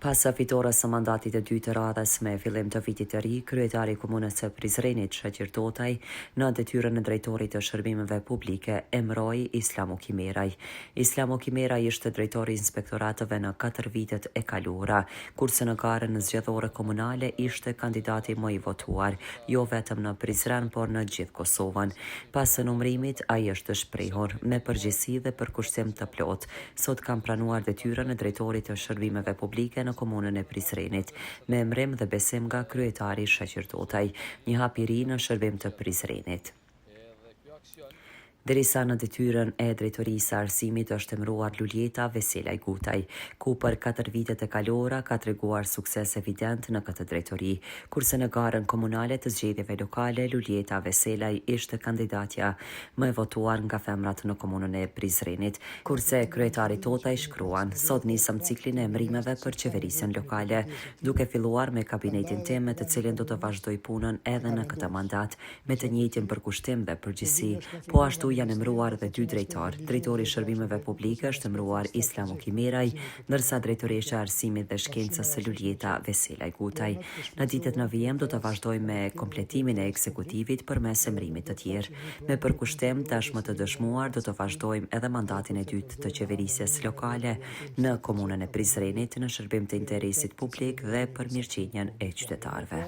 Pas fitores së mandatit të dytë të radhës me fillim të vitit të ri, kryetari i komunës së Prizrenit, Shaqir Totaj, në detyrën e drejtorit të shërbimeve publike, emëroi Islamu Kimeraj. Islamu Kimeraj ishte drejtori i inspektoratëve në 4 vitet e kaluara, kurse në garën zgjedhore komunale ishte kandidati më i votuar, jo vetëm në Prizren, por në gjithë Kosovën. Pas numërimit, ai është shprehur me përgjegjësi dhe përkushtim të plot. Sot kam pranuar detyrën e drejtorit të shërbimeve publike në komunën e Prizrenit, me emrim dhe besim nga kryetari Shaqir Totaj, një hap i ri në shërbim të Prizrenit. Derisa në detyrën e drejtorisë arsimit është emëruar Luljeta Veselaj Gutaj, ku për 4 vitet e kaluara ka treguar sukses evident në këtë drejtori, kurse në garën komunale të zgjedhjeve lokale Luljeta Veselaj ishte kandidatja më e votuar nga femrat në komunën e Prizrenit, kurse kryetari Totaj shkruan: "Sot nisëm ciklin e emërimeve për qeverisjen lokale, duke filluar me kabinetin tim, me të cilin do të vazhdoj punën edhe në këtë mandat, me të njëjtin përkushtim dhe përgjegjësi, po ashtu janë emëruar dhe 2 drejtar. Drejtori i shërbimeve publike është emëruar Islamu Kimeraj, ndërsa drejtoresha e arsimit dhe shkencës Luljeta Veselaj Gutaj. Në ditët në vijim do të vazhdoj me kompletimin e ekzekutivit përmes emërimit të tjerë. Me përkushtim tashmë të dëshmuar do të vazhdojmë edhe mandatin e dytë të qeverisjes lokale në komunën e Prizrenit në shërbim të interesit publik dhe për mirëqenjen e qytetarëve."